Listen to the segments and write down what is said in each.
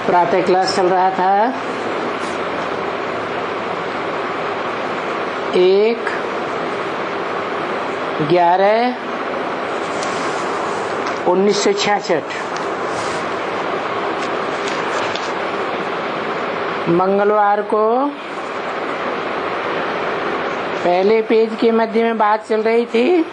प्रातः क्लास चल रहा था 1/11/1966 मंगलवार को पहले पेज के मध्य में बात चल रही थी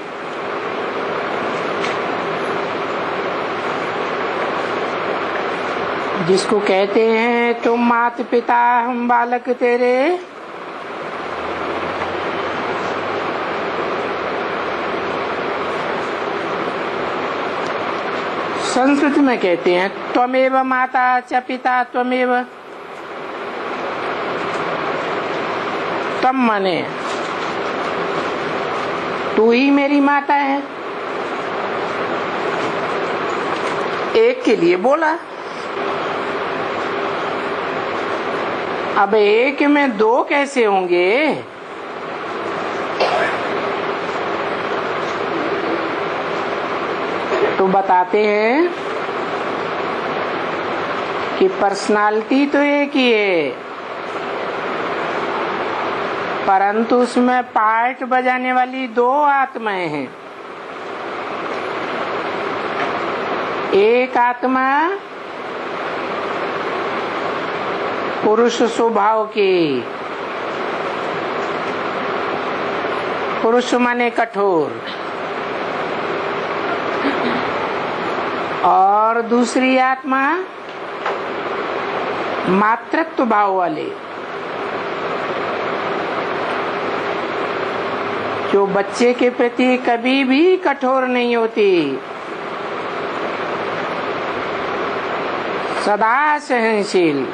जिसको कहते हैं तुम माता पिता हम बालक तेरे, संस्कृत में कहते हैं त्वमेव माता च पिता त्वमेव। तम माने तू ही मेरी माता है। एक के लिए बोला, अब एक में दो कैसे होंगे? तो बताते हैं कि पर्सनालिटी तो एक ही है, परंतु उसमें पार्ट बजाने वाली दो आत्माएं हैं। एक आत्मा पुरुष स्वभाव की, पुरुष माने कठोर, और दूसरी आत्मा मातृत्व भाव वाले, जो बच्चे के प्रति कभी भी कठोर नहीं होती, सदा सहनशील।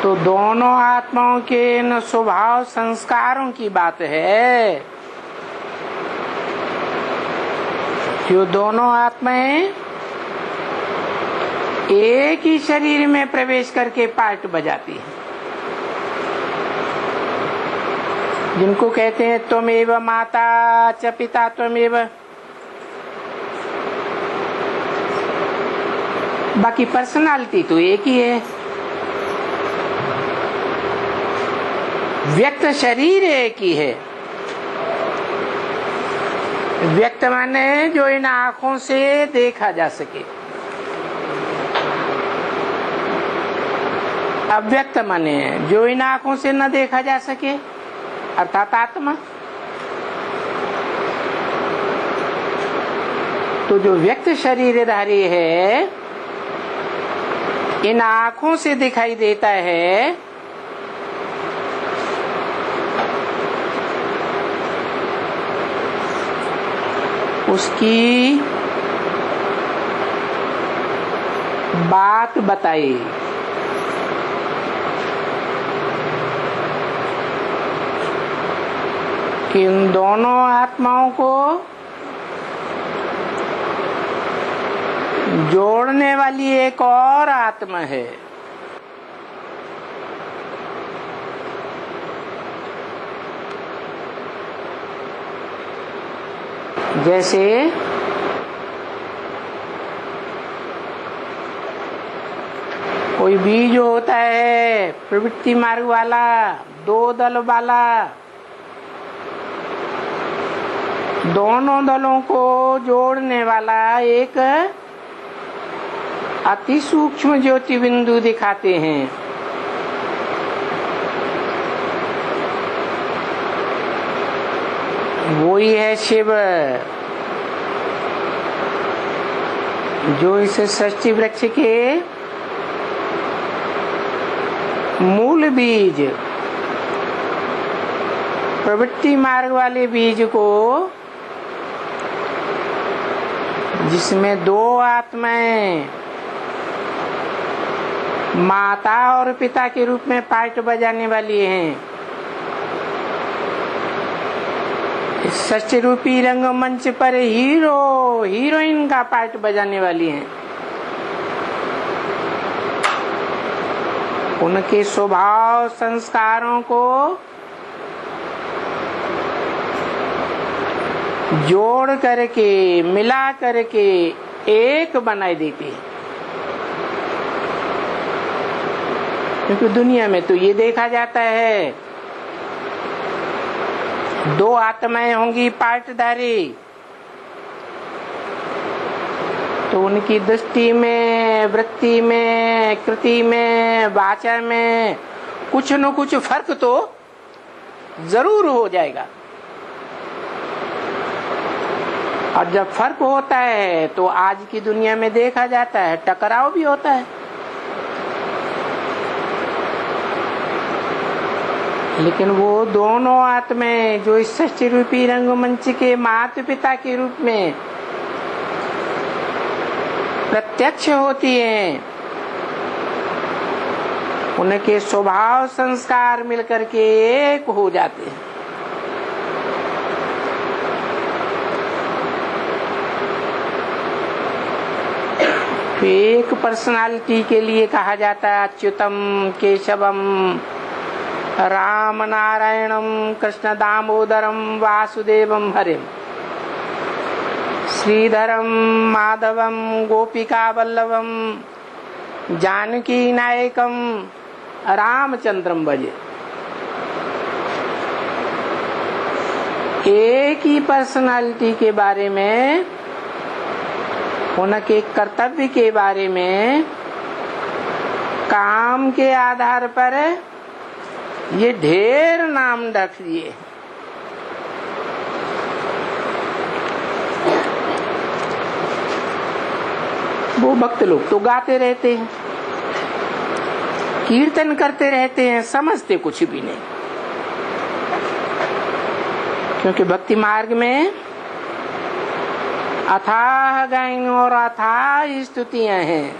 तो दोनों आत्माओं के न स्वभाव संस्कारों की बात है। जो दोनों आत्माएं एक ही शरीर में प्रवेश करके पार्ट बजाती हैं, जिनको कहते हैं त्वमेव माता च पिता त्वमेव। बाकी पर्सनालिटी तो एक ही है, व्यक्त शरीर एक ही है। व्यक्त माने जो इन आंखों से देखा जा सके, अव्यक्त माने जो इन आंखों से न देखा जा सके, अर्थात आत्मा। तो जो व्यक्त शरीरधारी है, इन आंखों से दिखाई देता है, उसकी बात बताई। कि इन दोनों आत्माओं को जोड़ने वाली एक और आत्मा है। जैसे कोई बीज होता है प्रवृत्ति मार्ग वाला, दो दल वाला, दोनों दलों को जोड़ने वाला एक अति सूक्ष्म ज्योति बिंदु दिखाते हैं। वही है शिव, जो इस षष्ठी वृक्ष के मूल बीज, प्रवृत्ति मार्ग वाले बीज को, जिसमें दो आत्माएं माता और पिता के रूप में पार्ट बजाने वाली हैं, षष्ठी रूपी रंगमंच पर हीरो हीरोइन का पार्ट बजाने वाली हैं। उनके स्वभाव संस्कारों को जोड़ करके मिला करके एक बना देती है। क्योंकि दुनिया में तो ये देखा जाता है, दो आत्माएं होंगी पार्टधारी, तो उनकी दृष्टि में, वृत्ति में, कृति में, वाचा में कुछ न कुछ फर्क तो जरूर हो जाएगा। और जब फर्क होता है तो आज की दुनिया में देखा जाता है टकराव भी होता है। लेकिन वो दोनों आत्माएं जो इस सृष्टि रूपी रंगमंच के माता पिता के रूप में प्रत्यक्ष होती हैं, उनके स्वभाव संस्कार मिलकर के एक हो जाते हैं। एक पर्सनालिटी के लिए कहा जाता है अच्युतम केशवम राम नारायणम कृष्ण दामोदरम वासुदेवम हरिम श्रीधरम माधवम गोपिका वल्लभम जानकी नायकम रामचंद्रम भजे। एक ही पर्सनालिटी के बारे में, उनके कर्तव्य के बारे में, काम के आधार पर ये ढेर नाम रख दिए। वो भक्त लोग तो गाते रहते हैं, कीर्तन करते रहते हैं, समझते कुछ भी नहीं। क्योंकि भक्ति मार्ग में अथाह गायन और अथाह स्तुतियां हैं।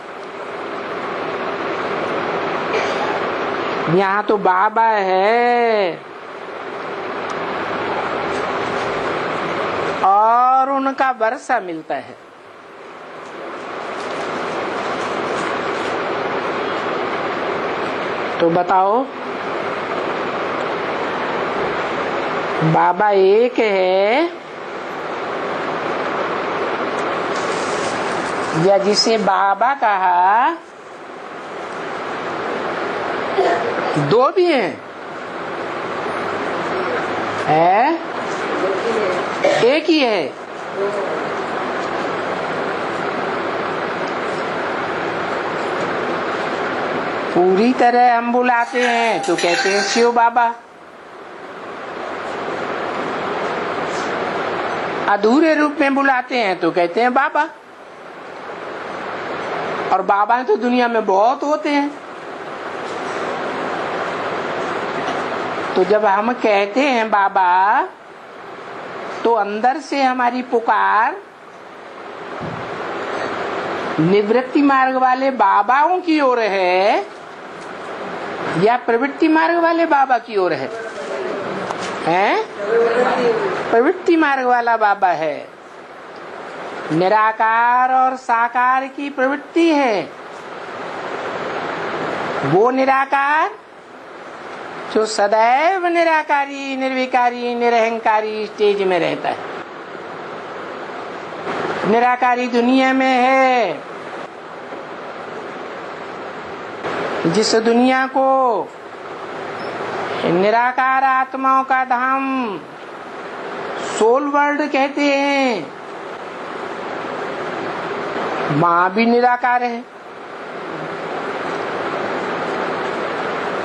यहाँ तो बाबा है और उनका वर्षा मिलता है। तो बताओ, बाबा एक है या जिसे बाबा कहा दो भी हैं? है? एक ही है। पूरी तरह हम बुलाते हैं तो कहते हैं शिव बाबा, अधूरे रूप में बुलाते हैं तो कहते हैं बाबा। और बाबा तो दुनिया में बहुत होते हैं। तो जब हम कहते हैं बाबा, तो अंदर से हमारी पुकार निवृत्ति मार्ग वाले बाबाओं की ओर है या प्रवृत्ति मार्ग वाले बाबा की ओर है? हैं? प्रवृत्ति मार्ग वाला बाबा है। निराकार और साकार की प्रवृत्ति है। वो निराकार जो सदैव निराकारी, निर्विकारी, निरहंकारी स्टेज में रहता है। निराकारी दुनिया में है। जिस दुनिया को निराकार आत्माओं का धाम सोल वर्ल्ड कहते हैं, मां भी निराकार है।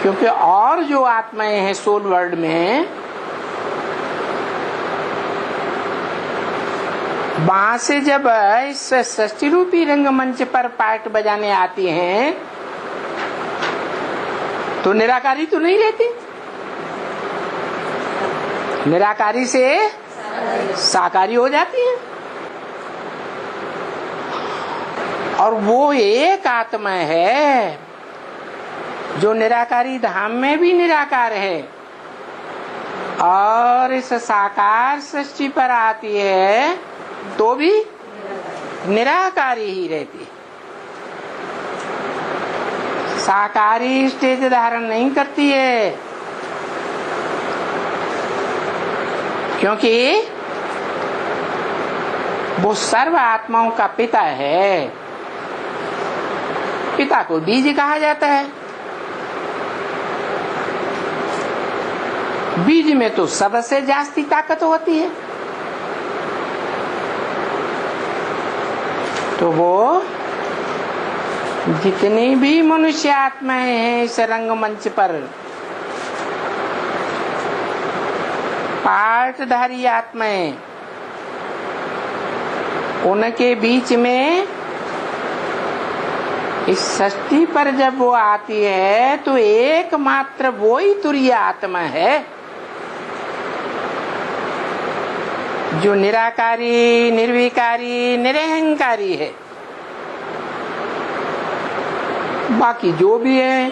क्योंकि और जो आत्माएं हैं सोल वर्ल्ड में, वहां से जब इस सृष्टि रूपी रंगमंच पर पार्ट बजाने आती हैं तो निराकारी तो नहीं रहती। निराकारी से साकारी हो जाती है। और वो एक आत्मा है जो निराकारी धाम में भी निराकार है और इस साकार सृष्टि पर आती है तो भी निराकारी ही रहती है। साकारी स्टेज धारण नहीं करती है, क्योंकि वो सर्व आत्माओं का पिता है। पिता को बीज कहा जाता है। बीज में तो सबसे जास्ती ताकत होती है। तो वो जितनी भी मनुष्य आत्माएं हैं इस रंगमंच पर, पार्टधारी आत्माएं, उनके बीच में इस सृष्टि पर जब वो आती है तो एकमात्र वो ही तुरीय आत्मा है जो निराकारी, निर्विकारी, निरहंकारी है। बाकी जो भी है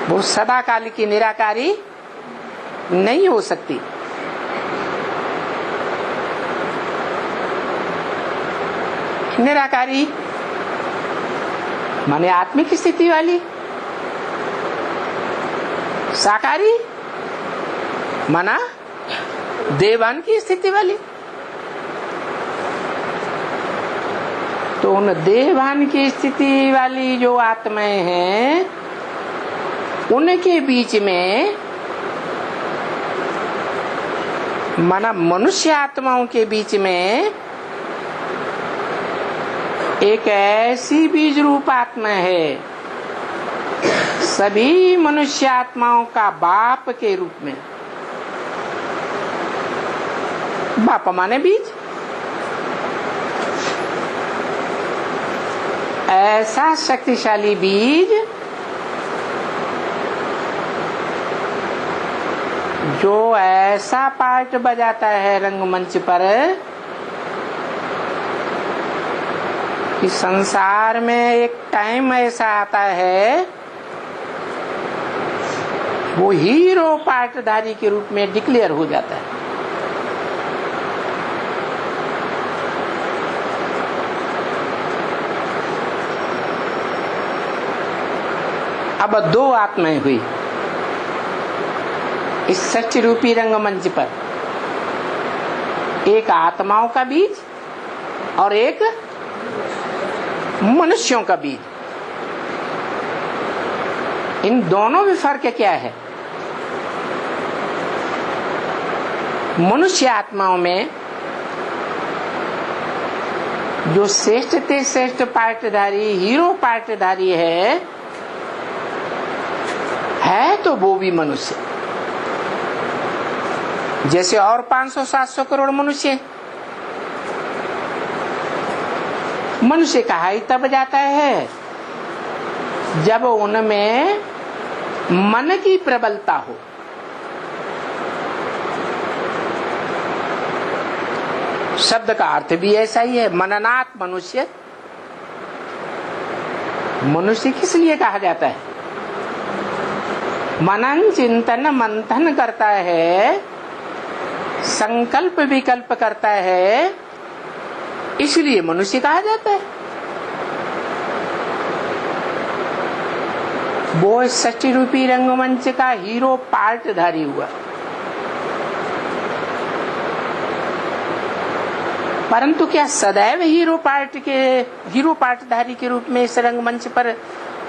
वो सदाकाल की निराकारी नहीं हो सकती। निराकारी माने आत्मिक स्थिति वाली, साकारी माना देवान की स्थिति वाली। तो उन देवान की स्थिति वाली जो आत्माएं हैं उनके बीच में, माना मनुष्य आत्माओं के बीच में एक ऐसी बीज रूप आत्मा है, सभी मनुष्य आत्माओं का बाप के रूप में। बाप माने बीज। ऐसा शक्तिशाली बीज जो ऐसा पार्ट बजाता है रंगमंच पर कि संसार में एक टाइम ऐसा आता है वो हीरो पार्टधारी के रूप में डिक्लेयर हो जाता है। अब दो आत्माएं हुई इस सच्च रूपी रंगमंच पर, एक आत्माओं का बीज और एक मनुष्यों का बीज। इन दोनों में फर्क क्या है? मनुष्य आत्माओं में जो श्रेष्ठ ते श्रेष्ठ पार्टधारी, हीरो पार्टधारी है तो वो भी मनुष्य, जैसे और 500-700 करोड़ मनुष्य। मनुष्य कहा ही तब जाता है जब उनमें मन की प्रबलता हो। शब्द का अर्थ भी ऐसा ही है, मननात् मनुष्य। मनुष्य किस लिए कहा जाता है? मनन चिंतन मंथन करता है, संकल्प विकल्प करता है, इसलिए मनुष्य कहा जाता है। वो सच्ची रूपी रंगमंच का हीरो पार्टधारी हुआ। परंतु क्या सदैव हीरो पार्टधारी के रूप में इस रंगमंच पर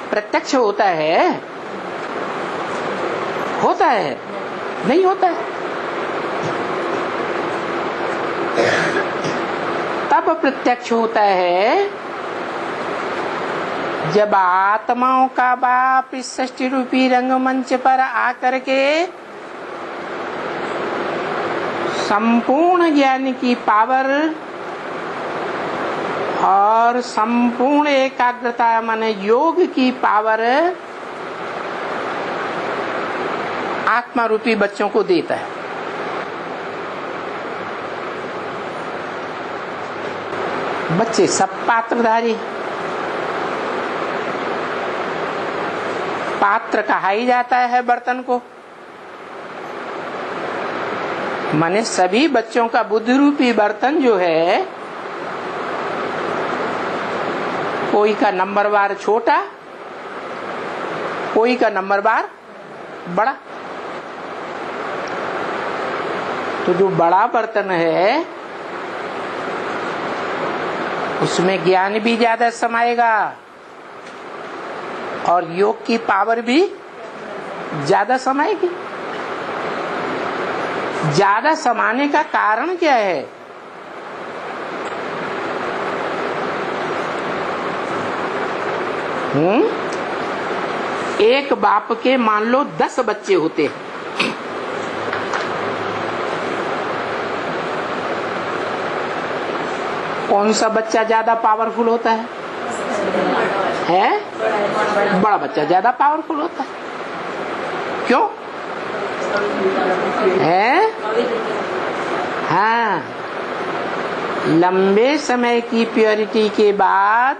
प्रत्यक्ष होता है? होता है? नहीं होता है। तब प्रत्यक्ष होता है जब आत्माओं का बाप इस सृष्टि रूपी रंगमंच पर आकर के संपूर्ण ज्ञान की पावर और संपूर्ण एकाग्रता माने योग की पावर आत्मा रूपी बच्चों को देता है। बच्चे सब पात्रधारी। पात्र कहा ही जाता है बर्तन को, माने सभी बच्चों का बुद्धि रूपी बर्तन जो है, कोई का नंबरवार छोटा, कोई का नंबरवार बड़ा। तो जो बड़ा बर्तन है उसमें ज्ञान भी ज्यादा समाएगा और योग की पावर भी ज्यादा समाएगी। ज्यादा समाने का कारण क्या है? एक बाप के मान लो 10 बच्चे होते हैं, कौन सा बच्चा ज्यादा पावरफुल होता है? बड़ा बच्चा ज्यादा पावरफुल होता है। क्यों है? हाँ, लंबे समय की प्योरिटी के बाद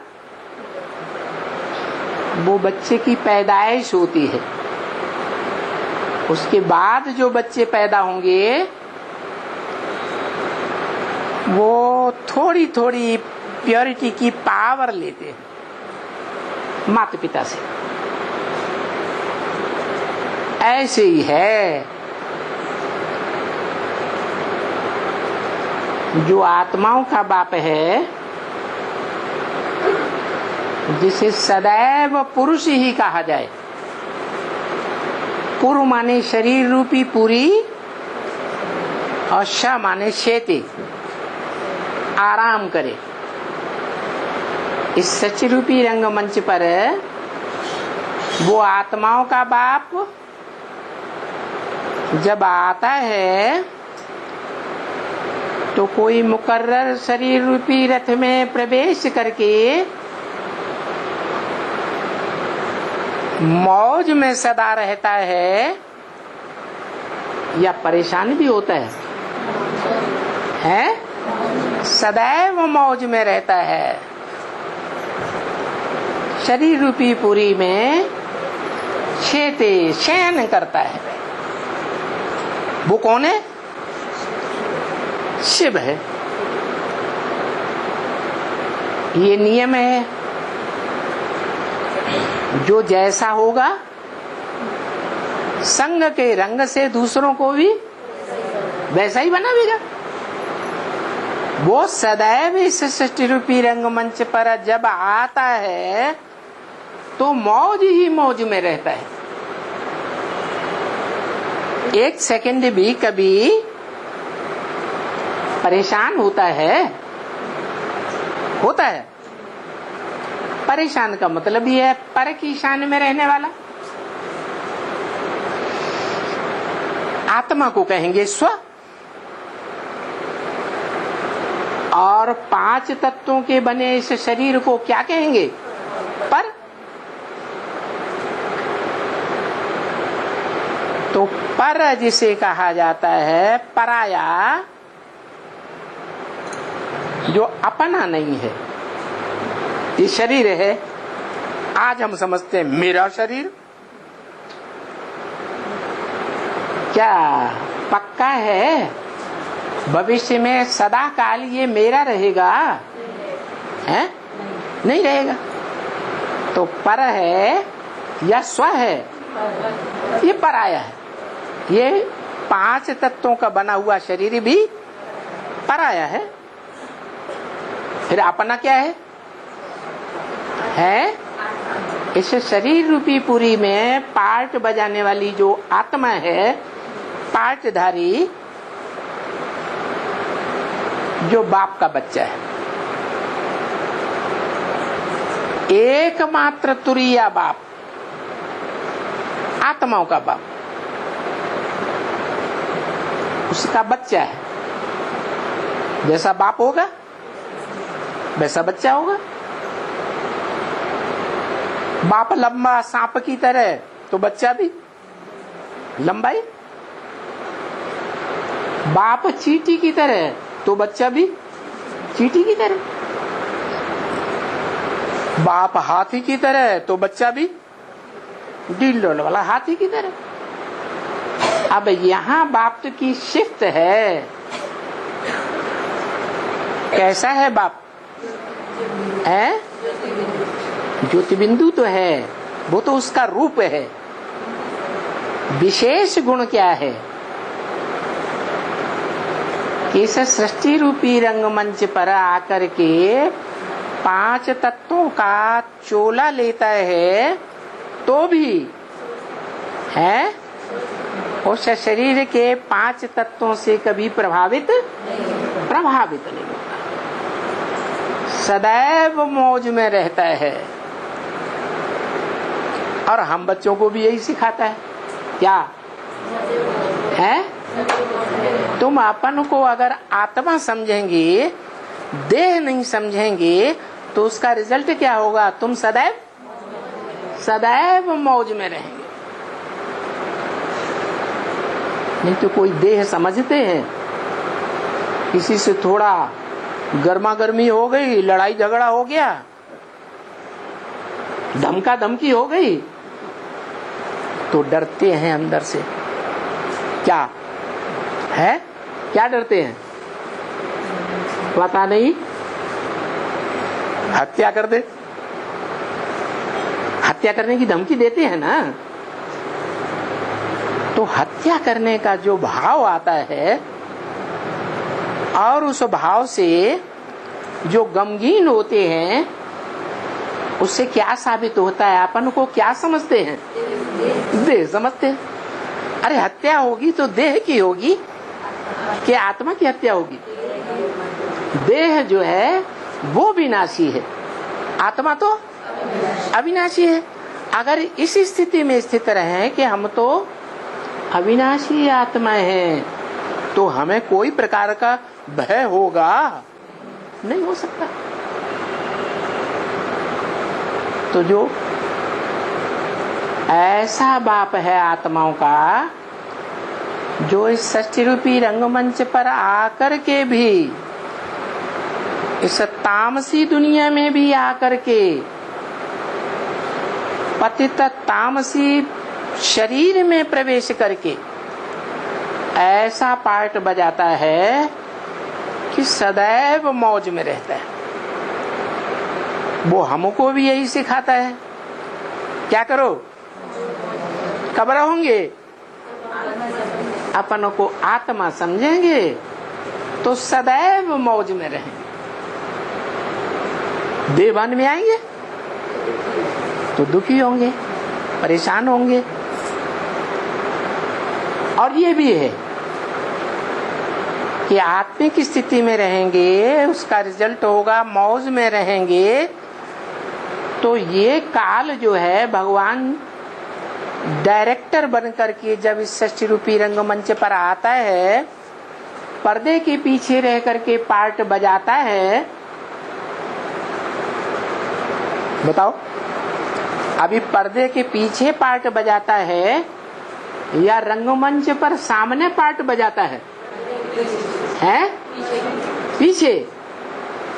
वो बच्चे की पैदाइश होती है। उसके बाद जो बच्चे पैदा होंगे वो थोड़ी थोड़ी प्योरिटी की पावर लेते हैं माता पिता से। ऐसे ही है, जो आत्माओं का बाप है, जिसे सदैव पुरुष ही कहा जाए। पुरु माने शरीर रूपी पुरी और श माने शेते, आराम करे। इस सच रूपी रंगमंच पर वो आत्माओं का बाप जब आता है तो कोई मुकर्रर शरीर रूपी रथ में प्रवेश करके मौज में सदा रहता है या परेशान भी होता है? सदैव मौज में रहता है। शरीर रूपी पुरी में शेते शयन करता है। वो कौन है? शिव है। ये नियम है, जो जैसा होगा संग के रंग से दूसरों को भी वैसा ही बनावेगा। वो सदैव इस सृष्टि रूपी रंगमंच पर जब आता है तो मौज ही मौज में रहता है। एक सेकंड भी कभी परेशान होता है? परेशान का मतलब ये है पर की शान में रहने वाला। आत्मा को कहेंगे स्व, और 5 तत्वों के बने इस शरीर को क्या कहेंगे? पर। तो पर जिसे कहा जाता है पराया, जो अपना नहीं है। ये शरीर है, आज हम समझते हैं मेरा शरीर। क्या पक्का है भविष्य में सदा काल ये मेरा रहेगा? है? नहीं रहेगा। तो पर है या स्व है? ये पराया है। ये 5 तत्वों का बना हुआ शरीर भी पराया है। फिर अपना क्या है? इस शरीर रूपी पुरी में पार्ट बजाने वाली जो आत्मा है, पार्टधारी, जो बाप का बच्चा है, एकमात्र तुरीया बाप, आत्माओं का बाप, उसका बच्चा है। जैसा बाप होगा वैसा बच्चा होगा। बाप लंबा सांप की तरह तो बच्चा भी लंबाई। बाप चींटी की तरह तो बच्चा भी चींटी की तरह। बाप हाथी की तरह तो बच्चा भी डील वाला हाथी की तरह। अब यहाँ बाप की शिफ्ट है। कैसा है बाप? है ज्योति बिंदु तो है, वो तो उसका रूप है। विशेष गुण क्या है कि इस सृष्टि रूपी रंगमंच पर आकर के 5 तत्वों का चोला लेता है तो भी है उस शरीर के 5 तत्वों से कभी प्रभावित नहीं होता, सदैव मौज में रहता है। और हम बच्चों को भी यही सिखाता है, क्या है? तुम अपन को अगर आत्मा समझेंगे, देह नहीं समझेंगे, तो उसका रिजल्ट क्या होगा? तुम सदैव मौज में रहेंगे। नहीं तो कोई देह समझते हैं, किसी से थोड़ा गर्मा गर्मी हो गई, लड़ाई झगड़ा हो गया, धमका धमकी हो गई, तो डरते हैं अंदर से। क्या है? क्या डरते हैं? पता नहीं, हत्या कर दे, हत्या करने की धमकी देते हैं ना। तो हत्या करने का जो भाव आता है और उस भाव से जो गमगीन होते हैं, उससे क्या साबित होता है? अपन को क्या समझते हैं? देह समझते हैं। अरे हत्या होगी तो देह की होगी कि आत्मा की हत्या होगी? देह जो है वो विनाशी है, आत्मा तो अविनाशी है। अगर इस स्थिति में स्थित रहे कि हम तो अविनाशी आत्मा है, तो हमें कोई प्रकार का भय होगा नहीं, हो सकता। तो जो ऐसा बाप है आत्माओं का, जो इस सृष्टि रूपी रंगमंच पर आकर के भी, इस तामसी दुनिया में भी आकर के, पतित तामसी शरीर में प्रवेश करके ऐसा पार्ट बजाता है कि सदैव मौज में रहता है। वो हमको भी यही सिखाता है, क्या करो? कब रहोगे? अपन को आत्मा समझेंगे तो सदैव मौज में रहेंगे। देवान में आएंगे तो दुखी होंगे, परेशान होंगे। और ये भी है कि आत्मिक स्थिति में रहेंगे, उसका रिजल्ट होगा मौज में रहेंगे। तो ये काल जो है, भगवान डायरेक्टर बनकर के जब इस सृष्टि रूपी रंगमंच पर आता है, पर्दे के पीछे रह करके पार्ट बजाता है। बताओ, अभी पर्दे के पीछे पार्ट बजाता है या रंगमंच पर सामने पार्ट बजाता है? हैं? पीछे,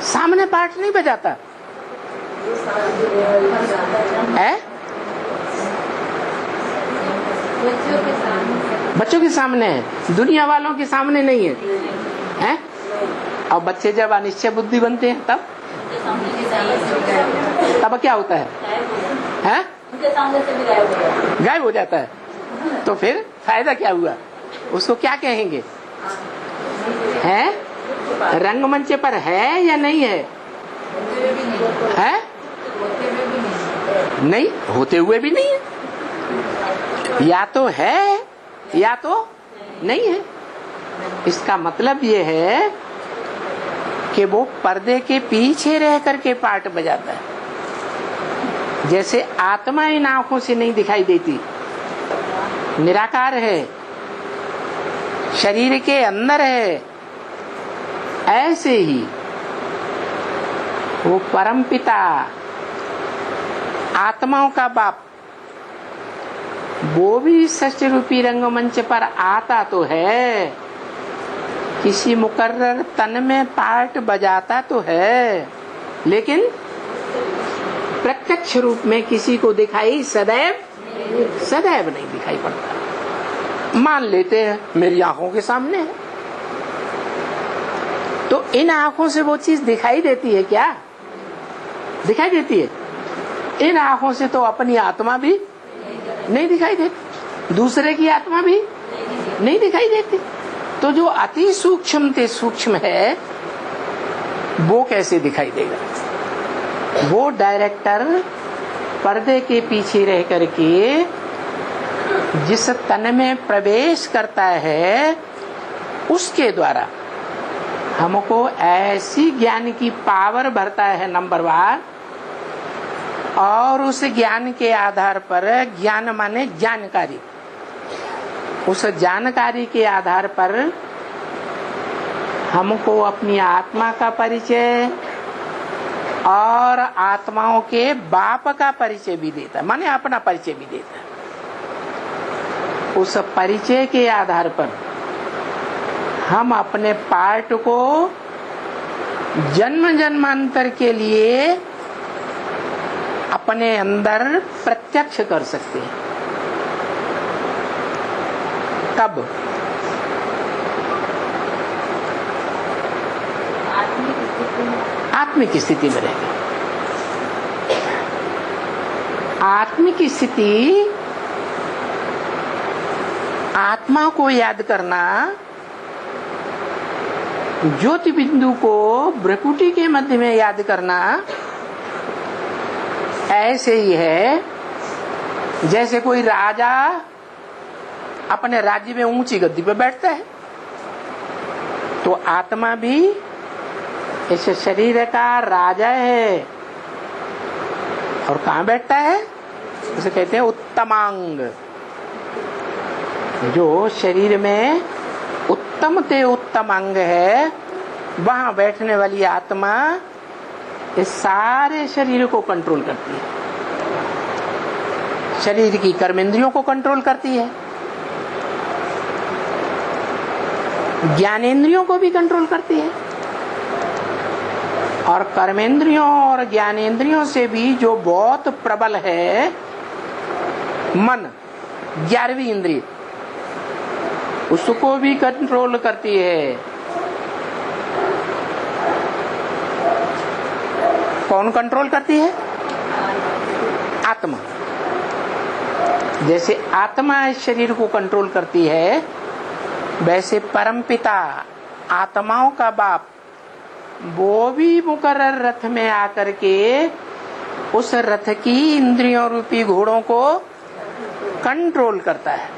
सामने पार्ट नहीं बजाता है। बच्चों के सामने है, दुनिया वालों के सामने नहीं है, हैं? और बच्चे जब अनिश्चय बुद्धि बनते हैं तब क्या होता है? हैं? गायब हो जाता है। तो फिर फायदा क्या हुआ? उसको क्या कहेंगे? है? रंगमंच पर है या नहीं है? है? नहीं, होते हुए भी नहीं है। या तो है या तो नहीं है। इसका मतलब ये है कि वो पर्दे के पीछे रह करके पार्ट बजाता है। जैसे आत्मा इन आंखों से नहीं दिखाई देती, निराकार है, शरीर के अंदर है, ऐसे ही वो परमपिता, आत्माओं का बाप, वो भी सृष्टि रूपी रंगमंच पर आता तो है, किसी मुकर्रर तन में पार्ट बजाता तो है, लेकिन प्रत्यक्ष रूप में किसी को दिखाई सदैव नहीं दिखाई पड़ता। मान लेते हैं मेरी आंखों के सामने है, तो इन आंखों से वो चीज दिखाई देती है क्या? दिखाई देती है। इन आंखों से तो अपनी आत्मा भी नहीं दिखाई देती, दूसरे की आत्मा भी नहीं दिखाई देती। तो जो अति सूक्ष्म से सूक्ष्म है वो कैसे दिखाई देगा? वो डायरेक्टर पर्दे के पीछे रह करके जिस तन में प्रवेश करता है उसके द्वारा हमको ऐसी ज्ञान की पावर भरता है नंबर 1, और उस ज्ञान के आधार पर, ज्ञान माने जानकारी, उस जानकारी के आधार पर हमको अपनी आत्मा का परिचय और आत्माओं के बाप का परिचय भी देता है, माने अपना परिचय भी देता है। उस परिचय के आधार पर हम अपने पार्ट को जन्म जन्मांतर के लिए अपने अंदर प्रत्यक्ष कर सकते हैं। कब? आत्मिक स्थिति में रहेगा। आत्मिक स्थिति, आत्मा को याद करना, ज्योति बिंदु को भ्रकुटी के मध्य में याद करना, ऐसे ही है जैसे कोई राजा अपने राज्य में ऊंची गद्दी पर बैठता है, तो आत्मा भी इस शरीर का राजा है। और कहाँ बैठता है? उसे कहते हैं उत्तमांग। जो शरीर में उत्तम ते उत्तम अंग है, वहां बैठने वाली आत्मा इस सारे शरीर को कंट्रोल करती है। शरीर की कर्मेंद्रियों को कंट्रोल करती है, ज्ञानेंद्रियों को भी कंट्रोल करती है, और कर्मेंद्रियों और ज्ञानेंद्रियों से भी जो बहुत प्रबल है मन, 11वीं इंद्रिय, उसको भी कंट्रोल करती है। कौन कंट्रोल करती है? आत्मा। जैसे आत्मा इस शरीर को कंट्रोल करती है, वैसे परमपिता आत्माओं का बाप वो भी मुकर्रर रथ में आकर के उस रथ की इंद्रियों रूपी घोड़ों को कंट्रोल करता है,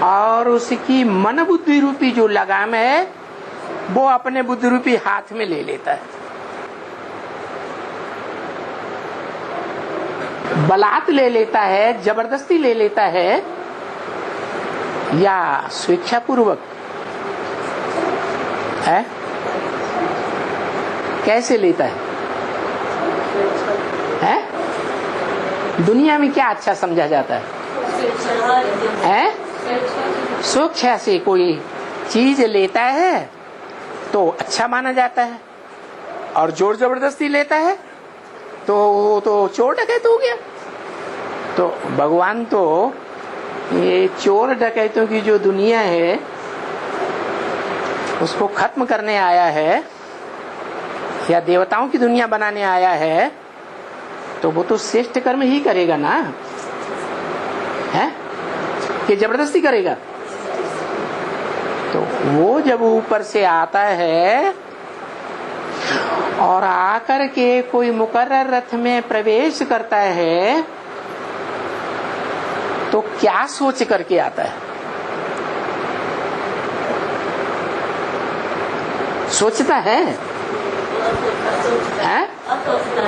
और उसकी मन बुद्धि रूपी जो लगाम है वो अपने बुद्धि रूपी हाथ में ले लेता है। बलात् ले लेता है, जबरदस्ती ले लेता है, या स्वेच्छापूर्वक है? कैसे लेता है? दुनिया में क्या अच्छा समझा जाता है? स्वेच्छा से कोई चीज लेता है तो अच्छा माना जाता है, और जोर जबरदस्ती लेता है तो वो तो चोर डकैत हो गया। तो भगवान तो ये चोर डकैतों की जो दुनिया है उसको खत्म करने आया है, या देवताओं की दुनिया बनाने आया है, तो वो तो श्रेष्ठ कर्म ही करेगा ना, है कि जबरदस्ती करेगा? तो वो जब ऊपर से आता है और आकर के कोई मुकर्रर रथ में प्रवेश करता है, तो क्या सोच करके आता है? सोचता है?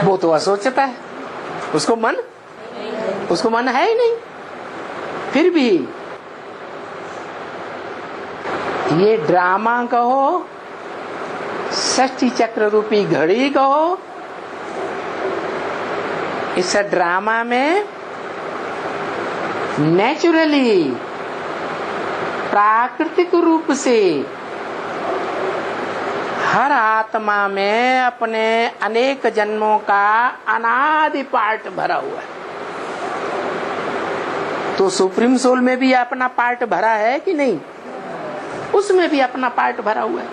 वो तो असोचता है, उसको मन है ही नहीं। फिर भी ये ड्रामा कहो, षष्ठी चक्र रूपी घड़ी कहो, इस ड्रामा में नेचुरली, प्राकृतिक रूप से हर आत्मा में अपने अनेक जन्मों का अनादि पार्ट भरा हुआ है। तो सुप्रीम सोल में भी अपना पार्ट भरा है कि नहीं? उसमें भी अपना पार्ट भरा हुआ है।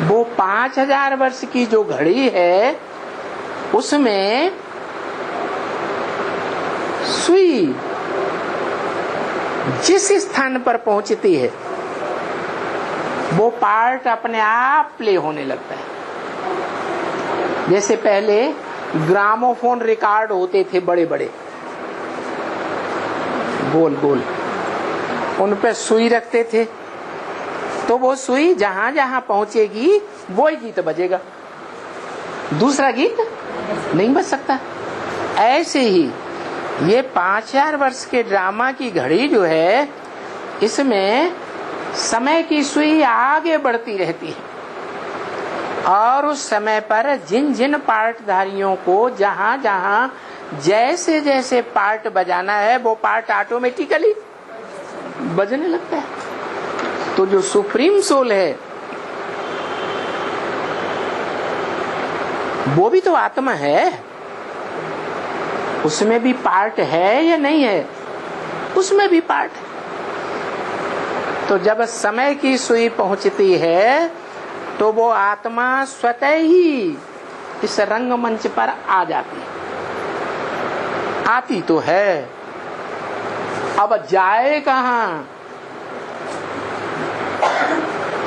वो 5000 वर्ष की जो घड़ी है उसमें सुई जिस स्थान पर पहुंचती है वो पार्ट अपने आप प्ले होने लगता है। जैसे पहले ग्रामोफोन रिकॉर्ड होते थे बड़े बड़े, गोल गोल, उन पे सुई रखते थे, तो वो सुई जहां जहां पहुंचेगी वो ही गीत बजेगा, दूसरा गीत नहीं बज सकता। ऐसे ही ये 5,000 वर्ष के ड्रामा की घड़ी जो है, इसमें समय की सुई आगे बढ़ती रहती है, और उस समय पर जिन जिन पार्टधारियों को जहां जहां जैसे जैसे पार्ट बजाना है वो पार्ट ऑटोमेटिकली बजने लगता है। तो जो सुप्रीम सोल है वो भी तो आत्मा है, उसमें भी पार्ट है या नहीं है? उसमें भी पार्ट है। तो जब समय की सुई पहुंचती है तो वो आत्मा स्वतः ही इस रंगमंच पर आ जाती है, आती तो है, अब जाए कहां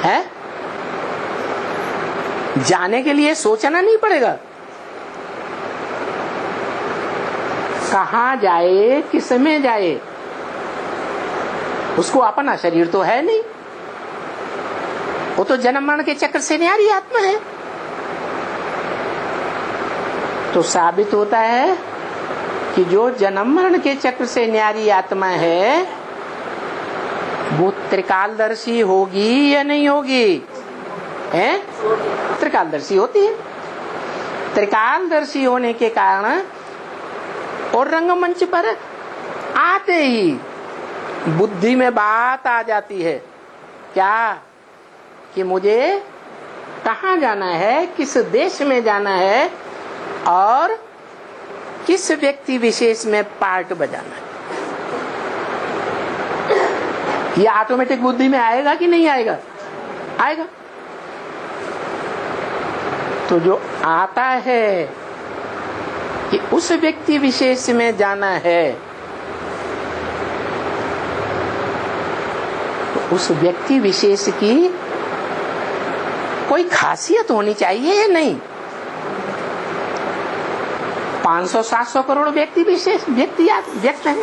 है? जाने के लिए सोचना नहीं पड़ेगा, कहां जाए, किस में जाए, उसको अपना शरीर तो है नहीं, वो तो जन्म मरण के चक्र से न्यारी आत्मा है। तो साबित होता है कि जो जन्म मरण के चक्र से न्यारी आत्मा है वो त्रिकालदर्शी होगी या नहीं होगी? है? त्रिकालदर्शी होती है। त्रिकालदर्शी होने के कारण और रंगमंच पर आते ही बुद्धि में बात आ जाती है, क्या कि मुझे कहाँ जाना है, किस देश में जाना है और किस व्यक्ति विशेष में पार्ट बजाना है। ये ऑटोमेटिक बुद्धि में आएगा कि नहीं आएगा? आएगा। तो जो आता है कि उस व्यक्ति विशेष में जाना है, तो उस व्यक्ति विशेष की कोई खासियत होनी चाहिए या नहीं? 500-700 करोड़ व्यक्ति विशेष व्यक्त है,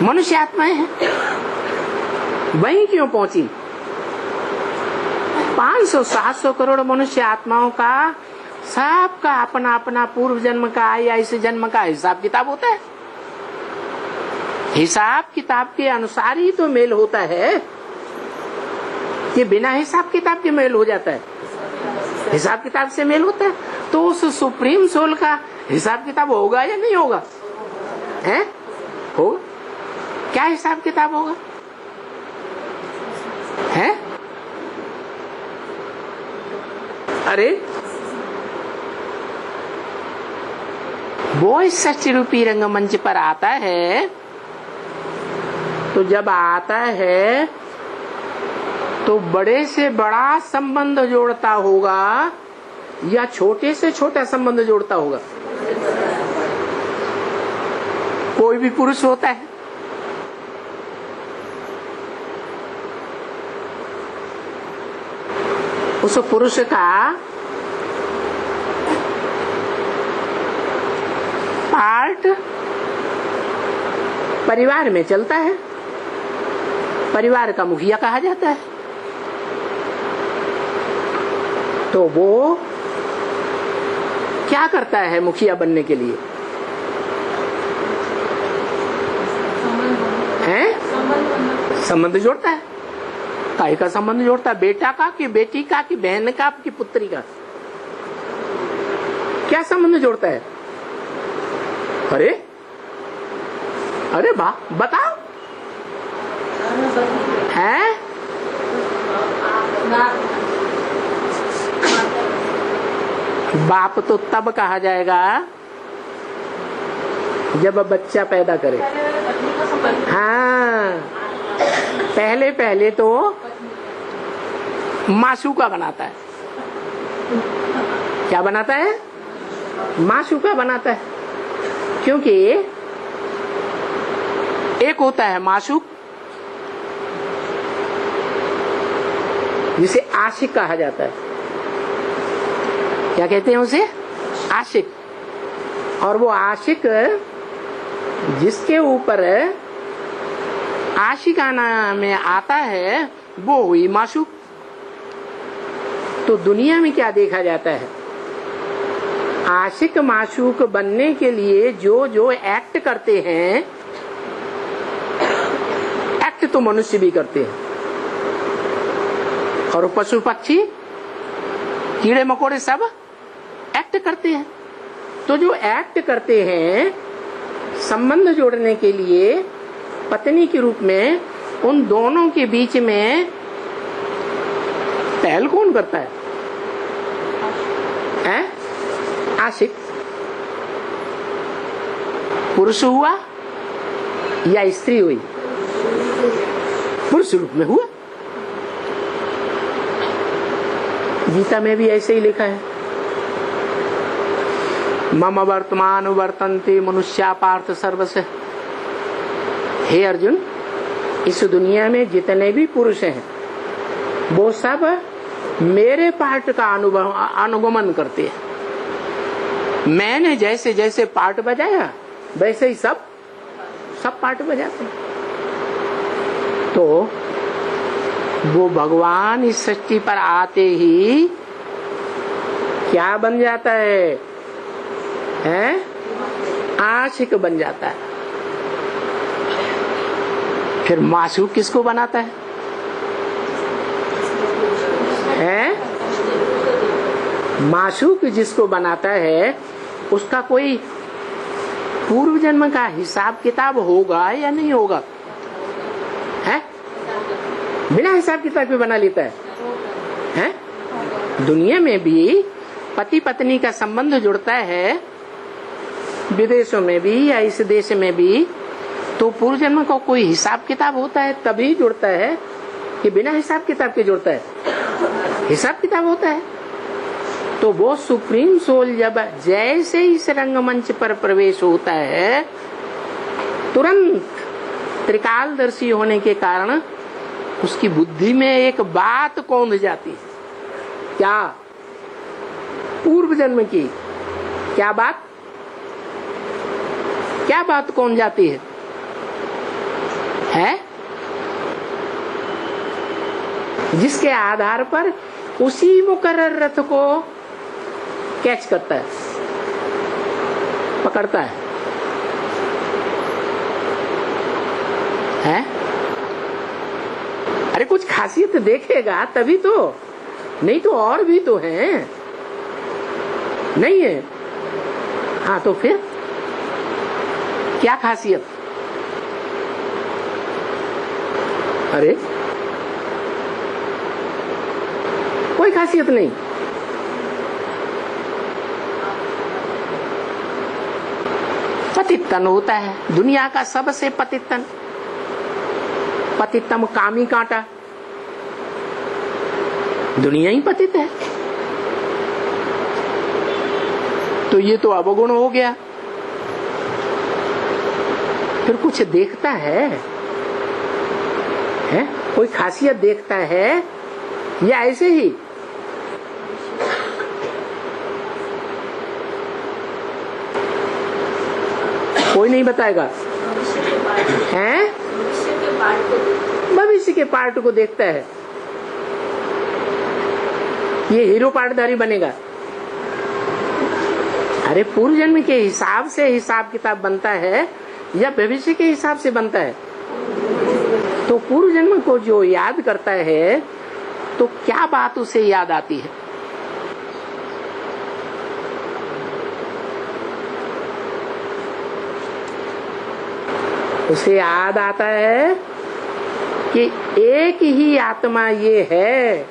मनुष्य आत्माएं हैं, वहीं क्यों पहुंची? 500-700 करोड़ मनुष्य आत्माओं का सबका अपना अपना पूर्व जन्म का या इस जन्म का हिसाब किताब होता है। हिसाब किताब के अनुसार ही तो मेल होता है, कि बिना हिसाब किताब के मेल हो जाता है? हिसाब किताब से मेल होता है। तो उस सुप्रीम सोल का हिसाब किताब होगा या नहीं होगा? है? होगा। क्या हिसाब किताब होगा? है? अरे वो इस सच्ची रूपी रंगमंच पर आता है, तो जब आता है तो बड़े से बड़ा संबंध जोड़ता होगा या छोटे से छोटा संबंध जोड़ता होगा? कोई भी पुरुष होता है, उस पुरुष का पार्ट परिवार में चलता है, परिवार का मुखिया कहा जाता है। तो वो क्या करता है मुखिया बनने के लिए? हैं? संबंध जोड़ता है। काहे का संबंध जोड़ता है? बेटा का कि बेटी का कि बहन का कि पुत्री का? क्या संबंध जोड़ता है? अरे अरे वाह, बताओ। है? बाप तो तब कहा जाएगा जब बच्चा पैदा करे। हाँ, पहले पहले तो मासूका बनाता है। क्या बनाता है? मासूका बनाता है। क्योंकि एक होता है मासूक, जिसे आशिक कहा जाता है, क्या कहते हैं उसे? आशिक। और वो आशिक जिसके ऊपर आशिकाना में आता है वो हुई माशूक। तो दुनिया में क्या देखा जाता है? आशिक माशूक बनने के लिए जो जो एक्ट करते हैं, एक्ट तो मनुष्य भी करते हैं और पशु पक्षी कीड़े मकोड़े सब एक्ट करते हैं। तो जो एक्ट करते हैं संबंध जोड़ने के लिए पत्नी के रूप में, उन दोनों के बीच में पहल कौन करता है? आशिक। पुरुष हुआ या स्त्री हुई? पुरुष रूप में हुआ। गीता में भी ऐसे ही लिखा है, मम वर्तमान वर्तन्ते मनुष्या पार्थ सर्वस्य। हे अर्जुन, इस दुनिया में जितने भी पुरुष हैं वो सब मेरे पार्ट का अनुगमन करते हैं। मैंने जैसे जैसे पार्ट बजाया वैसे ही सब पार्ट बजाते हैं। तो वो भगवान इस सृष्टि पर आते ही क्या बन जाता है? आशिक बन जाता है। फिर माशूक किसको बनाता है? माशूक जिसको बनाता है उसका कोई पूर्व जन्म का हिसाब किताब होगा या नहीं होगा? बिना हिसाब किताब के बना लेता है। दुनिया में भी पति पत्नी का संबंध जुड़ता है, विदेशों में भी या इस देश में भी, तो पूर्व जन्म का कोई हिसाब किताब होता है तभी जुड़ता है कि बिना हिसाब किताब के जुड़ता है? हिसाब किताब होता है। तो वो सुप्रीम सोल जब जैसे इस रंगमंच पर प्रवेश होता है तुरंत त्रिकालदर्शी होने के कारण उसकी बुद्धि में एक बात कौंध जाती है। क्या? पूर्व जन्म की क्या बात? क्या बात कौन जाती है? जिसके आधार पर उसी मुकर्रर रथ को कैच करता है, पकड़ता है। अरे कुछ खासियत देखेगा तभी तो, नहीं तो और भी तो हैं, नहीं है? हाँ तो फिर क्या खासियत? अरे कोई खासियत नहीं। पतितन होता है दुनिया का सबसे पतितन, पतितम कामी कांटा। दुनिया ही पतित है। तो ये तो अवगुण हो गया। फिर कुछ देखता है? कोई खासियत देखता है या ऐसे ही? कोई नहीं बताएगा। भविष्य के पार्ट को देखता है। ये हीरो पार्टधारी बनेगा। अरे पूर्व जन्म के हिसाब से हिसाब किताब बनता है या भविष्य के हिसाब से बनता है? तो पूर्व जन्म को जो याद करता है तो क्या बात उसे याद आती है? उसे याद आता है कि एक ही आत्मा ये है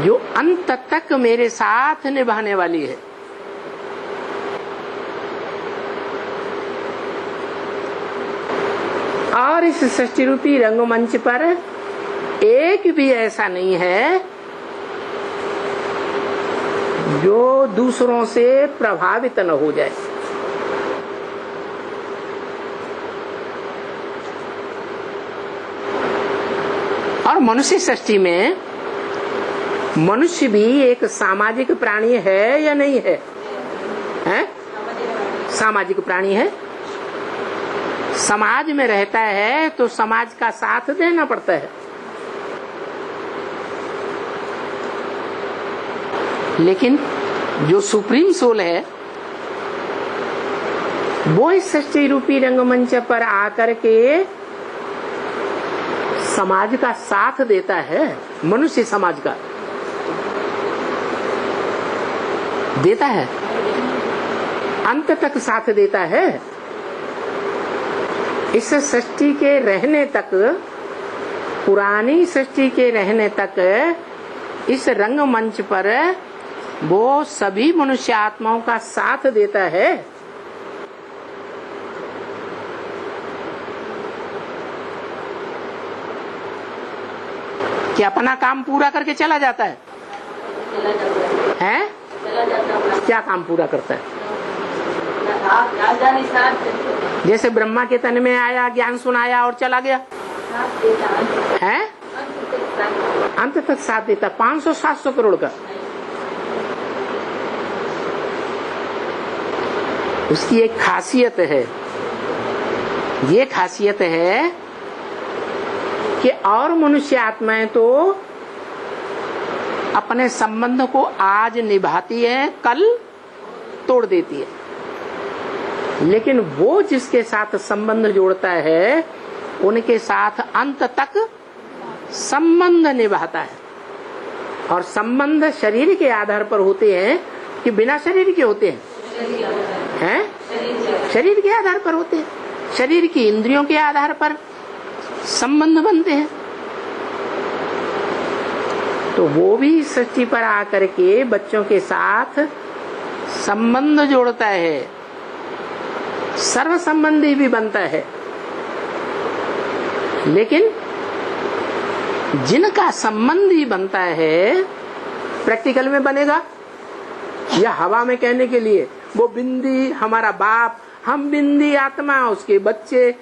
जो अंत तक मेरे साथ निभाने वाली है। और इस सृष्टि रूपी रंगमंच पर एक भी ऐसा नहीं है जो दूसरों से प्रभावित न हो जाए। और मनुष्य सृष्टि में मनुष्य भी एक सामाजिक प्राणी है या नहीं है? हैं? सामाजिक प्राणी है। समाज में रहता है तो समाज का साथ देना पड़ता है। लेकिन जो सुप्रीम सोल है वो इस सृष्टि रूपी रंगमंच पर आकर के समाज का साथ देता है। मनुष्य समाज का देता है, अंत तक साथ देता है। इस सृष्टि के रहने तक, पुरानी सृष्टि के रहने तक इस रंगमंच पर वो सभी मनुष्य आत्माओं का साथ देता है। कि अपना काम पूरा करके चला जाता है? हैं? क्या काम पूरा करता है? जैसे ब्रह्मा के तन में आया, ज्ञान सुनाया और चला गया है। अंत तक साथ देता। 500-700 करोड़ का उसकी एक खासियत है। ये खासियत है कि और मनुष्य आत्माएं तो अपने संबंध को आज निभाती है, कल तोड़ देती है। लेकिन वो जिसके साथ संबंध जोड़ता है उनके साथ अंत तक संबंध निभाता है। और संबंध शरीर के आधार पर होते हैं कि बिना शरीर के होते हैं? शरीर के आधार पर होते हैं। शरीर की इंद्रियों के आधार पर संबंध बनते हैं। तो वो भी सृष्टि पर आकर के बच्चों के साथ संबंध जोड़ता है, सर्व संबंधी भी बनता है। लेकिन जिनका संबंधी बनता है प्रैक्टिकल में बनेगा या हवा में कहने के लिए? वो बिंदी हमारा बाप, हम बिंदी आत्मा, उसके बच्चे,